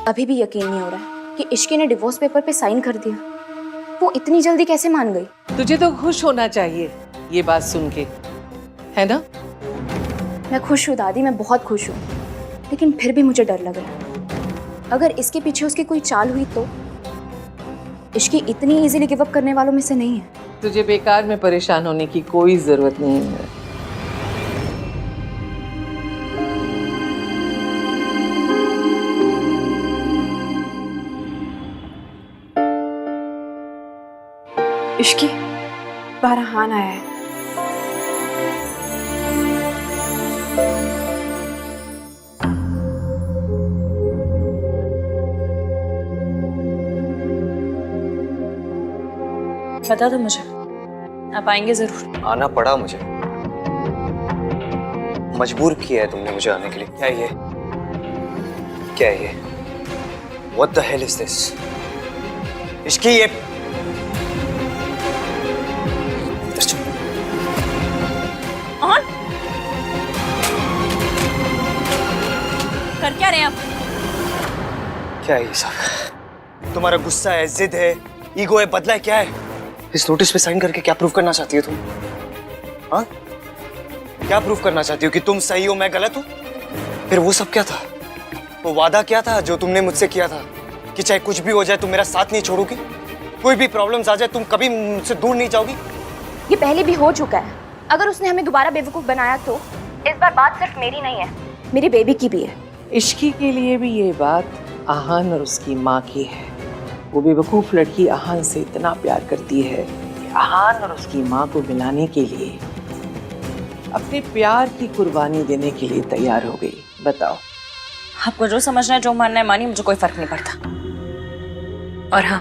अभी भी यकीन नहीं हो रहा है कि इश्की ने डिवोर्स पेपर पे साइन कर दिया। वो इतनी जल्दी कैसे मान गई? तुझे तो खुश होना चाहिए ये बात सुन के, है ना? मैं खुश हूँ दादी, मैं बहुत खुश हूँ, लेकिन फिर भी मुझे डर लग रहा है। अगर इसके पीछे उसकी कोई चाल हुई तो इश्की इतनी इजीली गिव अप करने वालों में से नहीं है। तुझे बेकार में परेशान होने की कोई जरूरत नहीं है। इश्की, फरहान आया है। बता दो मुझे, आप आएंगे जरूर? आना पड़ा मुझे, मजबूर किया है तुमने मुझे आने के लिए। क्या ये, क्या ये? What the hell is this? Ishki ये और कर क्या रहे हैं आप? क्या है ये सब? तुम्हारा गुस्सा है, जिद है, ईगो है, बदला है, क्या है? इस नोटिस पे साइन करके क्या प्रूफ करना चाहती हो तुम? हाँ, क्या प्रूफ करना चाहती हो कि तुम सही हो मैं गलत हूँ? फिर वो सब क्या था? वो वादा क्या था जो तुमने मुझसे किया था कि चाहे कुछ भी हो जाए तुम मेरा साथ नहीं छोड़ोगी, कोई भी प्रॉब्लम्स आ जाए तुम कभी मुझसे दूर नहीं जाओगी? ये पहले भी हो चुका है। अगर उसने हमें दोबारा बेवकूफ बनाया तो इस बार बात सिर्फ मेरी नहीं है, मेरी बेबी की भी है। इश्की के लिए भी ये बात आहान और उसकी माँ की है। वो बेवकूफ लड़की आहान से इतना प्यार करती है कि आहान और उसकी माँ को मिलाने के लिए अपने प्यार की कुर्बानी देने के लिए तैयार हो गई। बताओ, आपको जो समझना है, जो मानना है मानिए, मुझे कोई फर्क नहीं पड़ता। और हाँ,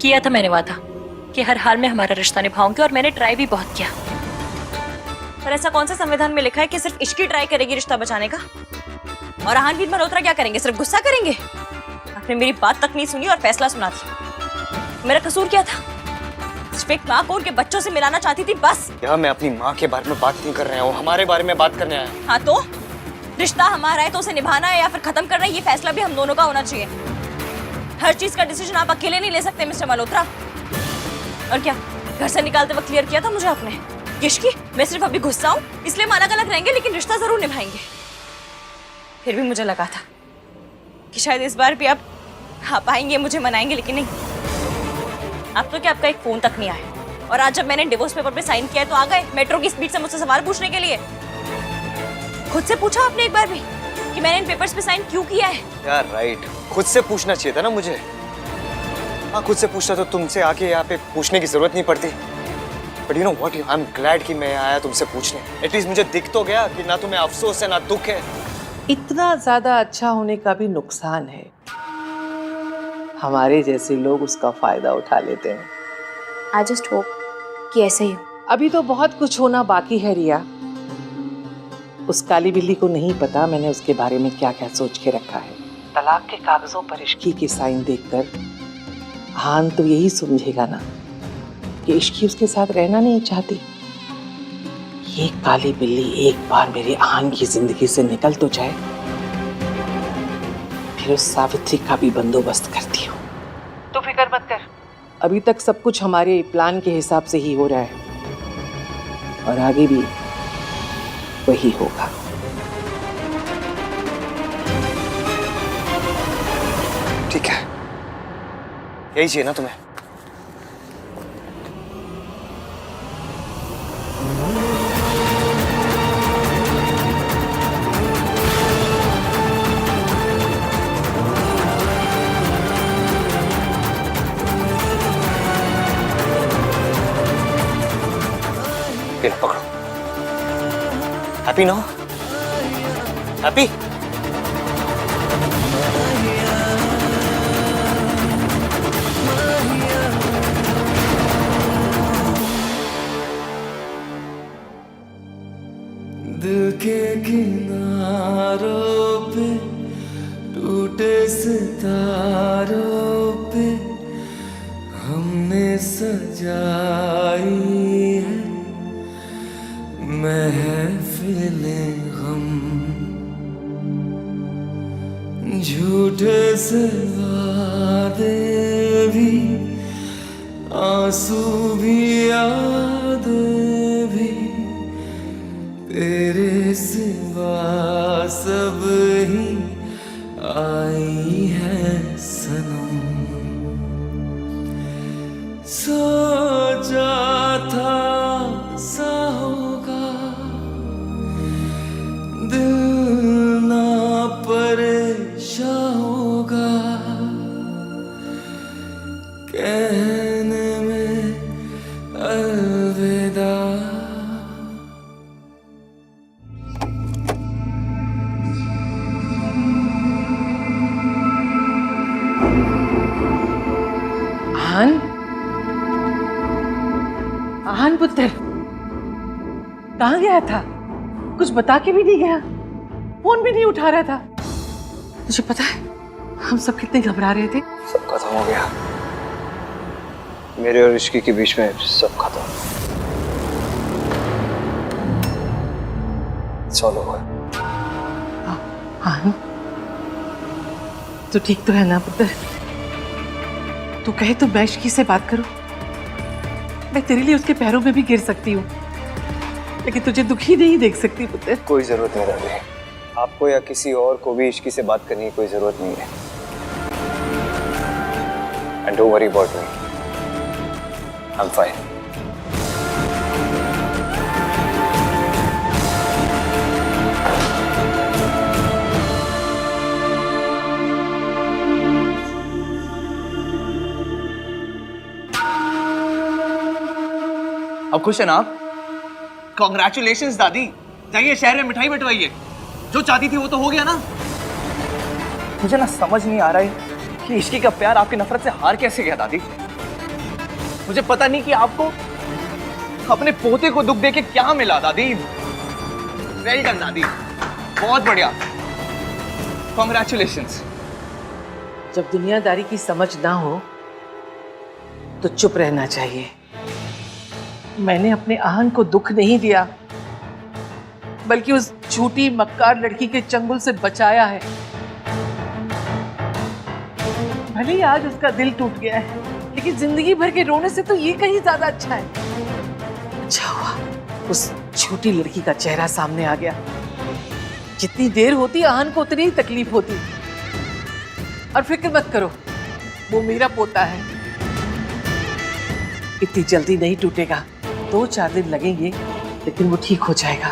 किया था मैंने वादा कि हर हाल में हमारा रिश्ता निभाऊंगी, और मैंने ट्राई भी बहुत किया। पर ऐसा कौन सा संविधान में लिखा है कि सिर्फ इश्की ट्राई करेगी रिश्ता बचाने का? और आहानवीर मल्होत्रा क्या करेंगे? सिर्फ गुस्सा करेंगे? आपने मेरी बात तक नहीं सुनी और फैसला सुना दिया। मेरा कसूर क्या था? सिर्फ एक माँ को उनके बच्चों से मिलाना चाहती थी, बस। यहाँ मैं अपनी माँ के बारे में बात नहीं कर रहा हूँ, हमारे बारे में बात करने आया। हाँ तो रिश्ता हमारा है तो उसे निभाना है या फिर खत्म करना है, ये फैसला भी हम दोनों का होना चाहिए। हर चीज का डिसीजन आप अकेले नहीं ले सकते मिस्टर मल्होत्रा। और क्या घर से निकालते वक्त क्लियर किया था मुझे आपने? इश्की, मैं सिर्फ अभी गुस्सा हूँ इसलिए हम अलग अलग रहेंगे, लेकिन रिश्ता जरूर निभाएंगे। फिर भी मुझे लगा था कि शायद इस बार भी आप आ पाएंगे, मुझे मनाएंगे, लेकिन नहीं। आप तो क्या, आपका एक फोन तक नहीं आया। और आज जब मैंने डिवोर्स पेपर पे साइन किया है तो आ गए मेट्रो की स्पीड से मुझसे सवाल पूछने के लिए। खुद से पूछा आपने एक बार भी कि मैंने इन पेपर्स पे साइन क्यों किया है? यार राइट, खुद से पूछना चाहिए था ना मुझे। हाँ, खुद से पूछता तो तुमसे आके यहाँ पे पूछने की जरूरत नहीं पड़ती। But you know what, I am glad कि मैं आया तुमसे पूछने। एटलीस्ट मुझे दिख तो गया कि ना तुम्हें अफसोस है ना दुख है। इतना ज्यादा अच्छा होने का भी नुकसान है। हमारे जैसे लोग उसका फायदा उठा लेते हैं। आई जस्ट होप कि ऐसे ही हो। अभी तो बहुत कुछ होना बाकी है रिया। उस काली बिल्ली को नहीं पता मैंने उसके बारे में क्या क्या सोच के रखा है। तलाक के कागजों पर इश्की के साइन देखकर हान तो यही समझेगा ना कि इश्की उसके साथ रहना नहीं चाहती। ये काली बिल्ली एक बार मेरी आहान की जिंदगी से निकल तो जाए, फिर उस सावित्री का भी बंदोबस्त करती हूँ। तो फिक्र मत कर, अभी तक सब कुछ हमारे प्लान के हिसाब से ही हो रहा है और आगे भी वही होगा। ठीक है, यही चाहिए ना तुम्हें? ये लो, पकड़ो। हैप्पी ना? हैप्पी? दिल के किनारों पे टूटे सितारों पे हमने सजाई है महफिले गम। झूठे से वादे भी, आंसू भी, यादें भी, तेरे सिवा सब ही आई है सनम। सोचा था सा होगा, दिल ना परेशान होगा, कहने में अलविदा। आहान, आहान पुत्र, कहाँ गया था? कुछ बता के भी नहीं गया, फोन भी नहीं उठा रहा था। तुझे पता है हम सब कितने घबरा रहे थे? सब खत्म हो गया, मेरे और इश्की के बीच में सब खत्म। चलो आहान, तू ठीक तो है ना पुत्र? तू कहे तो मैं इश्की से बात करूं? मैं तेरे लिए उसके पैरों में भी गिर सकती हूँ, लेकिन तुझे दुखी नहीं देख सकती पुत्र। कोई जरूरत नहीं दादी, आपको या किसी और को भी इश्की से बात करने की कोई जरूरत नहीं है। And don't worry about me, I am fine. अब खुश है ना आप? कॉन्ग्रेचुलेशंस दादी, जाइए शहर में मिठाई बंटवाइए। जो चाहती थी वो तो हो गया ना। मुझे ना समझ नहीं आ रहा है कि इश्की का प्यार आपकी नफरत से हार कैसे गया दादी। मुझे पता नहीं कि आपको अपने पोते को दुख देके क्या मिला दादी। वेल डन दादी, बहुत बढ़िया, कॉन्ग्रेचुलेशंस। जब दुनियादारी की समझ ना हो तो चुप रहना चाहिए। मैंने अपने आहान को दुख नहीं दिया, बल्कि उस झूठी मक्कार लड़की के चंगुल से बचाया है। भले ही आज उसका दिल टूट गया है, लेकिन जिंदगी भर के रोने से तो ये कहीं ज्यादा अच्छा है। अच्छा हुआ उस झूठी लड़की का चेहरा सामने आ गया। जितनी देर होती आहान को उतनी ही तकलीफ होती। और फिक्र मत करो, वो मेरा पोता है, इतनी जल्दी नहीं टूटेगा। 2-4 दिन लगेंगे, लेकिन वो ठीक हो जाएगा।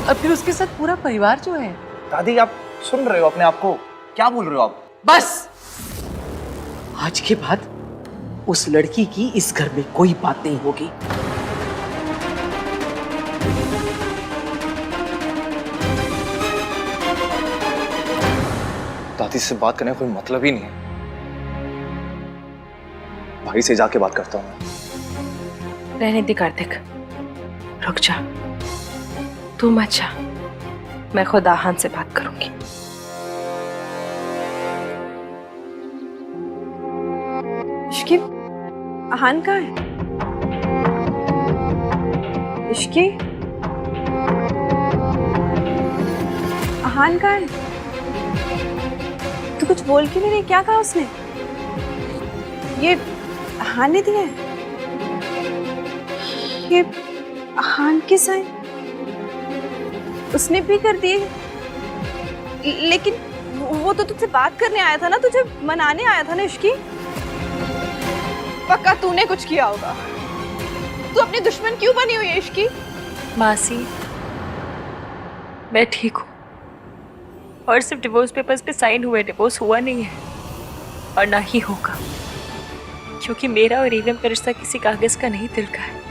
और फिर उसके साथ पूरा परिवार जो है। दादी आप सुन रहे हो अपने आप को? क्या बोल रहे हो आप? बस आज के बाद उस लड़की की इस घर में कोई बात नहीं होगी। दादी से बात करने का कोई मतलब ही नहीं है। भाई से जाके बात करता हूँ मैं। रहने दे कार्तिक, रुक जा, तू मत जा, मैं खुद आहान से बात करूंगी। इश्की, आहान कहाँ है? इश्की, आहान कहाँ है? तू कुछ बोल क्यों नहीं रही? क्या कहा उसने? ये आहान ने दिया है? ये आहान के साइन उसने भी कर दिए, लेकिन वो तो तुझसे बात करने आया था ना, तुझे मनाने आया था ना इश्की। पक्का तूने कुछ किया होगा। तू अपनी दुश्मन क्यों बनी हुई है इश्की? मासी, मैं ठीक हूँ और सिर्फ डिवोर्स पेपर्स पे साइन हुए, डिवोर्स हुआ नहीं है और ना ही होगा, क्योंकि मेरा और ईवीएम का रिश्ता किसी कागज का नहीं, दिल का है।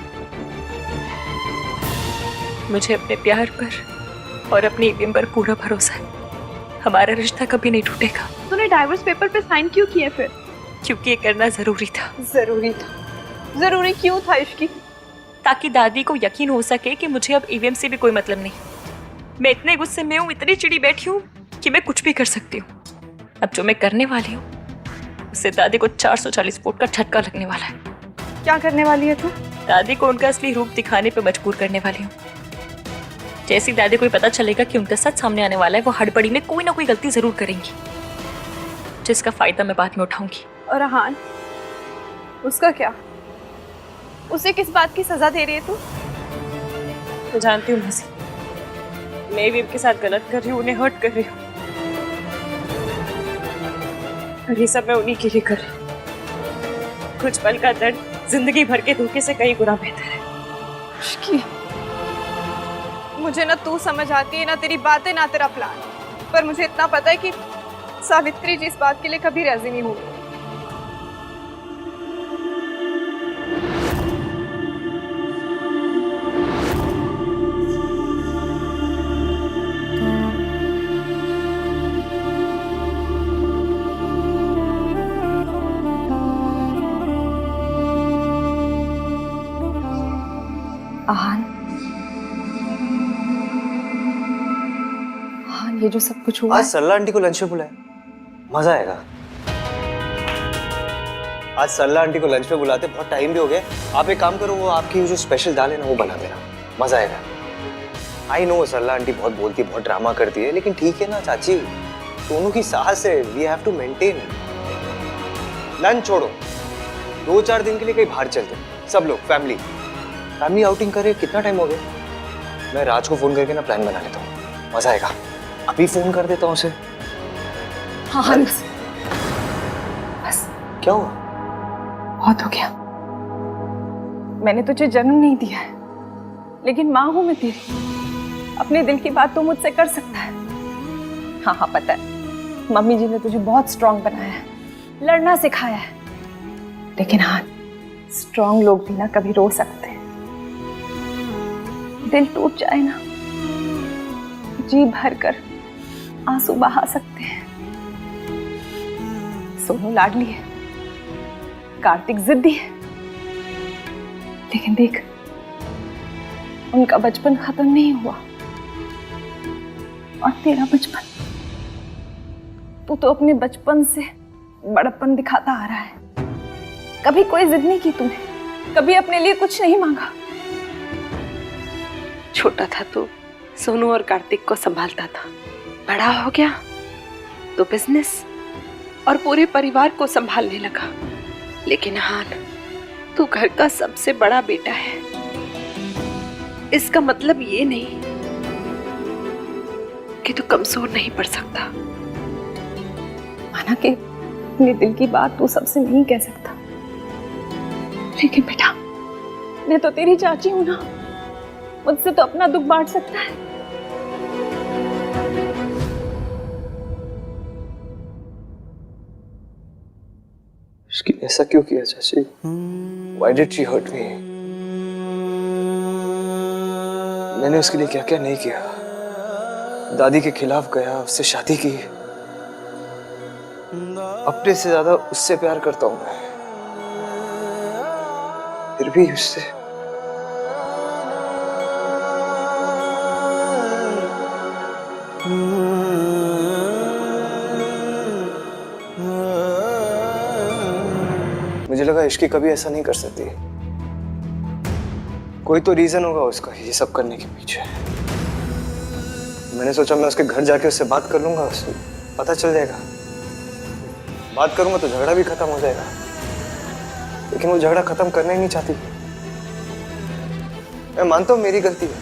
मुझे अपने प्यार पर और अपनी ईवीएम पर पूरा भरोसा है। हमारा रिश्ता कभी नहीं टूटेगा। तूने डाइवोर्स पेपर पे साइन क्यों किए फिर? क्योंकि ये करना जरूरी था। जरूरी था? जरूरी क्यों था इश्की? ताकि दादी को यकीन हो सके कि मुझे अब ईवीएम से भी कोई मतलब नहीं। मैं इतने गुस्से में हूँ, इतनी चिड़ी बैठी हूँ कि मैं कुछ भी कर सकती हूँ। अब जो मैं करने वाली हूँ उससे दादी को 440 वोट का झटका लगने वाला है। क्या करने वाली है तू? दादी को उनका असली रूप दिखाने पे मजबूर करने वाली हूँ। जैसे ही दादी को पता चलेगा कि उनका सच सामने आने वाला है, वो हड़बड़ी में कोई ना कोई गलती जरूर करेंगी, जिसका फायदा मैं बाद में उठाऊंगी। और अहान, उसका क्या? उसे किस बात की सजा दे रही है तू? तो जानती हूँ मसी, मैं भी उनके साथ गलत कर रही हूँ, उन्हें हर्ट कर रही हूँ, और ये सब मैं उन्हीं के लिए कर रही हूँ। कुछ पल का दर्द जिंदगी भर के धोखे से कई गुना बेहतर है। मुझे ना तू समझ आती है, ना तेरी बातें, ना तेरा प्लान, पर मुझे इतना पता है कि सावित्री जी इस बात के लिए कभी राजी नहीं होगी। आहान, ये जो सब कुछ हुआ आज सरला आंटी को लंच पे बुलाया, मजा आएगा। आज सरला आंटी को लंच पे बुलाते, बहुत टाइम भी हो गया। आप एक काम करो, वो आपकी जो स्पेशल दाल है ना वो बना देना, मजा आएगा। आई नो सरला आंटी बहुत बोलती, बहुत ड्रामा करती है, लेकिन ठीक है ना चाची, दोनों की साहस है, we have to maintain. Lunch छोड़ो, 2-4 दिन के लिए कहीं बाहर चलते, सब लोग फैमिली आउटिंग करे। कितना टाइम हो गया? मैं राज को फोन करके ना प्लान बना लेता हूँ, मजा आएगा। अभी फोन कर देता हूँ उसे। हाँ बस क्या हुआ? बहुत हो गया। मैंने तुझे जन्म नहीं दिया है, लेकिन माँ हूं मैं तेरी। अपने दिल की बात तो मुझसे कर सकता है। हाँ हाँ पता है, मम्मी जी ने तुझे बहुत स्ट्रांग बनाया है, लड़ना सिखाया है, लेकिन हाँ, स्ट्रांग लोग भी ना कभी रो सकते हैं। दिल टूट जाए ना, जी भर कर आंसू बहा सकते हैं। सोनू लाडली है, कार्तिक जिद्दी है, लेकिन देख, उनका बचपन खत्म नहीं हुआ। और तेरा बचपन, तू तो अपने बचपन से बड़प्पन दिखाता आ रहा है। कभी कोई जिद नहीं की तूने, कभी अपने लिए कुछ नहीं मांगा। छोटा था तो सोनू और कार्तिक को संभालता था, बड़ा हो गया तो बिजनेस और पूरे परिवार को संभालने लगा। लेकिन हान, तू घर का सबसे बड़ा बेटा है, इसका मतलब ये नहीं कि तू कमजोर नहीं पड़ सकता। माना कि अपने दिल की बात तू सबसे नहीं कह सकता, लेकिन बेटा, मैं तो तेरी चाची हूं ना, मुझसे तो अपना दुख बांट सकता है। उसकी ऐसा क्यों किया चाची? Why did she hurt me? मैंने उसके लिए क्या क्या नहीं किया। दादी के खिलाफ गया, उससे शादी की, अपने से ज्यादा उससे प्यार करता हूं मैं, फिर भी उससे मुझे लगा इश्की कभी ऐसा नहीं कर सकती। कोई तो रीजन होगा उसका ये सब करने के पीछे। मैंने सोचा मैं उसके घर जाके उससे बात कर लूंगा, उससे पता चल जाएगा। बात करूंगा तो झगड़ा भी खत्म हो जाएगा, लेकिन वो झगड़ा खत्म करना ही नहीं चाहती। मैं मानता हूँ मेरी गलती है,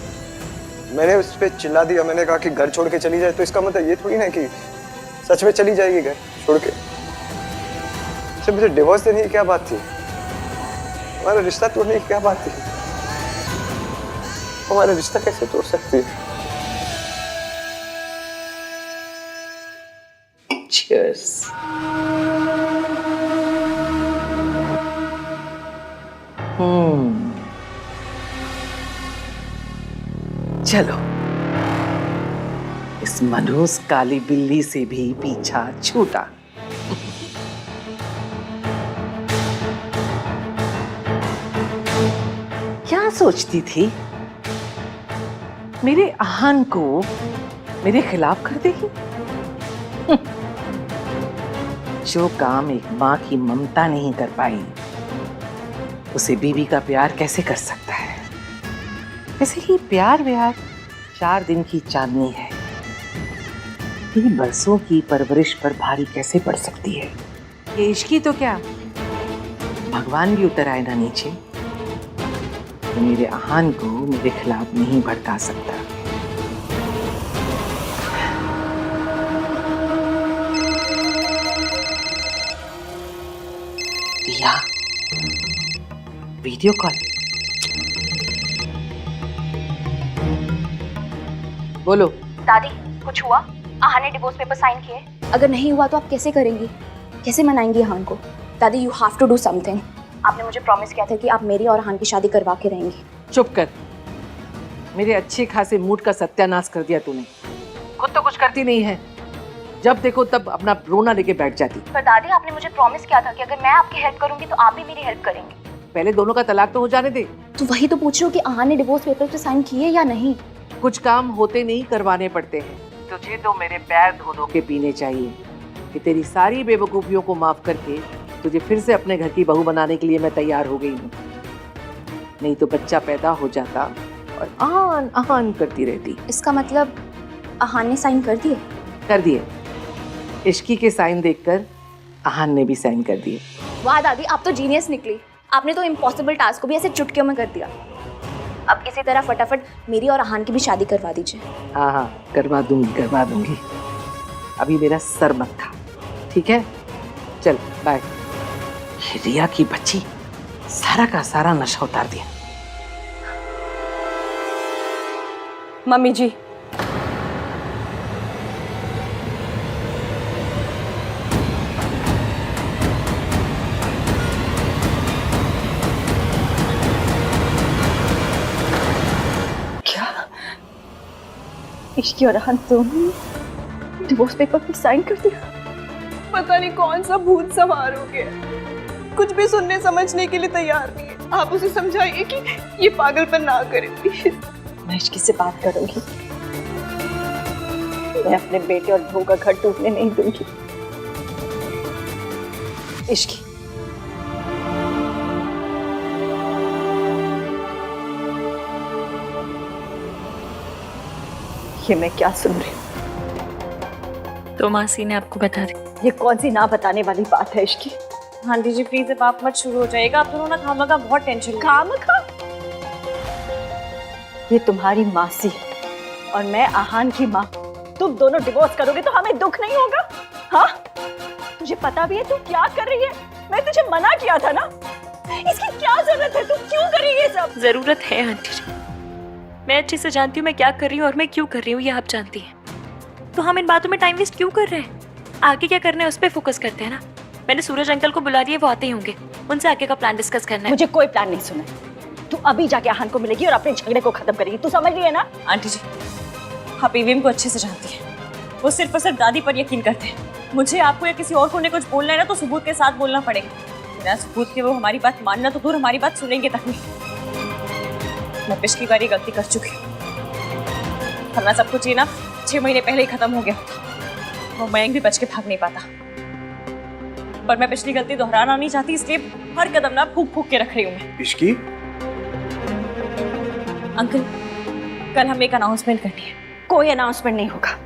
मैंने उस पर चिल्ला दिया, मैंने कहा कि घर छोड़ के चली जाए, तो इसका मतलब ये थोड़ी ना कि सच में चली जाएगी घर छोड़ के। अच्छा, मुझे डिवोर्स देने की क्या बात थी? हमारा रिश्ता तोड़ने की क्या बात थी? हमारा रिश्ता कैसे तोड़ सकती है? Cheers. चलो, इस मनहूस काली बिल्ली से भी पीछा छूटा। क्या सोचती थी? मेरे आहान को मेरे खिलाफ कर देगी? जो काम एक माँ की ममता नहीं कर पाई, उसे बीवी का प्यार कैसे कर सकता है? वैसे ही प्यार व्यार 4 दिन की चांदनी है, 3 बरसों की परवरिश पर भारी कैसे पड़ सकती है? ये इश्की तो क्या, भगवान भी उतर आए ना नीचे तो मेरे आहान को मेरे खिलाफ नहीं भड़का सकता। या वीडियो कॉल। बोलो। दादी कुछ हुआ? आहान ने डिवोर्स पेपर साइन किए? अगर नहीं हुआ तो आप कैसे करेंगी, कैसे मनाएंगी आहान को? दादी you have to do something. आपने मुझे प्रॉमिस किया था कि आप मेरी और आहान की शादी करवा के रहेंगी। चुप कर, मेरे अच्छे खासे मूड का सत्यानाश कर दिया तूने। खुद तो कुछ करती नहीं है, जब देखो तब अपना रोना लेके बैठ जाती। पर दादी आपने मुझे प्रॉमिस किया था कि अगर मैं आपकी हेल्प करूंगी तो आप भी मेरी हेल्प करेंगे। पहले दोनों का तलाक तो हो जाने दे। तो वही तो पूछ रही हूँ कि आहान ने डिवोर्स पेपर पे साइन किए या नहीं। कुछ काम होते नहीं करवाने पड़ते हैं। तुझे तो मेरे पैर धो धो के पीने चाहिए कि तेरी सारी बेवकूफियों को माफ करके तुझे फिर से अपने घर की बहू बनाने के लिए मैं तैयार हो गई हूँ। नहीं तो बच्चा पैदा हो जाता और आहान आहान करती रहती। इसका मतलब आहान ने साइन कर दिए? कर दिए। इश्की के साइन देखकर आहान ने भी साइन कर दिए। वाह दादी आप तो जीनियस निकली। आपने तो इम्पॉसिबल टास्क को भी ऐसे चुटकियों में कर दिया। अब इसी तरह फटाफट मेरी और आहान की भी शादी करवा दीजिए। हाँ हाँ करवा दूंगी। अभी मेरा सर मत खा, ठीक है? चल बाय। रिया की बच्ची सारा का सारा नशा उतार दिया। मम्मी जी, इश्की और आहान दोनों डिवोर्स पेपर पे साइन कर दिया। पता नहीं कौन सा भूत सवार हो गया, कुछ भी सुनने समझने के लिए तैयार नहीं है। आप उसे समझाइए कि ये पागलपन ना करे प्लीज। मैं इश्की से बात करूंगी, मैं अपने बेटे और बहू का घर टूटने नहीं दूंगी। इश्की, ये मैं क्या सुन रही हूँ? तो मासी ने आपको बता दी? ये कौन सी ना बताने वाली बात है इश्की? आंटी जी प्लीज अब आप मत शुरू हो जाएगा। आप दोनों ना खामखा बहुत टेंशन खामखा? ये तुम्हारी मासी और मैं आहान की माँ, तुम दोनों डिवोर्स करोगे तो हमें दुख नहीं होगा? हाँ, तुझे पता भी है तू क्या कर रही है? मैं तुझे मना किया था ना। इसकी क्या जरूरत है? तू क्यों कर रही है ये सब? जरूरत है आंटी जी, मैं अच्छे से जानती हूँ मैं क्या कर रही हूँ और मैं क्यों कर रही हूँ, ये आप जानती हैं। तो हम इन बातों में टाइम वेस्ट क्यों कर रहे हैं? आगे क्या करना है उस पर फोकस करते हैं ना। मैंने सूरज अंकल को बुला दिया, वो आते ही होंगे, उनसे आगे का प्लान डिस्कस करना है। मुझे कोई प्लान नहीं सुना। तू अभी जाके आहान को मिलेगी और अपने झगड़े को खत्म करेगी, तू समझ रही है ना? आंटी जी आप ईवीएम को अच्छे से जानती हैं, वो सिर्फ और सिर्फ दादी पर यकीन करते हैं। मुझे आपको या किसी और को कुछ बोलना है ना तो सबूत के साथ बोलना पड़ेगा। बिना सबूत के वो हमारी बात मानना तो दूर हमारी बात सुनेंगे तक नहीं। मैं पिछली बार ये गलती कर चुकी हूँ, वरना सब कुछ ये ना 6 महीने पहले ही खत्म हो गया होता। वो मयंक भी बच के भाग नहीं पाता, पर मैं पिछली गलती दोहराना नहीं चाहती, इसलिए हर कदम ना फूक फूक के रख रही हूँ मैं। इश्की? अंकल कल हमें एक अनाउंसमेंट करनी है। कोई अनाउंसमेंट नहीं होगा,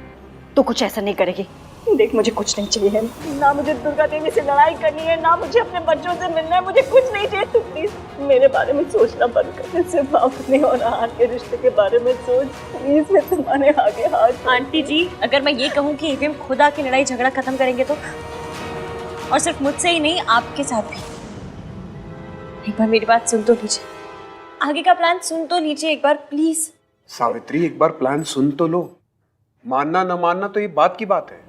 तू कुछ ऐसा नहीं करेगी। देख मुझे कुछ नहीं चाहिए, ना मुझे दुर्गा देवी से लड़ाई करनी है, ना मुझे अपने बच्चों से मिलना है, मुझे कुछ नहीं चाहिए। तू प्लीज मेरे बारे में सोचना बंद कर, सिर्फ अपने और आहान के रिश्ते के बारे में सोच प्लीज। मैं तुम्हारे आगे हाथ। आंटी जी अगर मैं ये कहूँ कि ईवीएम खुद आके लड़ाई झगड़ा खत्म करेंगे तो, और सिर्फ मुझसे ही नहीं आपके साथ भी। एक बार मेरी बात सुन तो लीजिए, आगे का प्लान सुन तो लीजिए एक बार प्लीज। सावित्री एक बार प्लान सुन तो लो, मानना न मानना तो ये बात की बात है।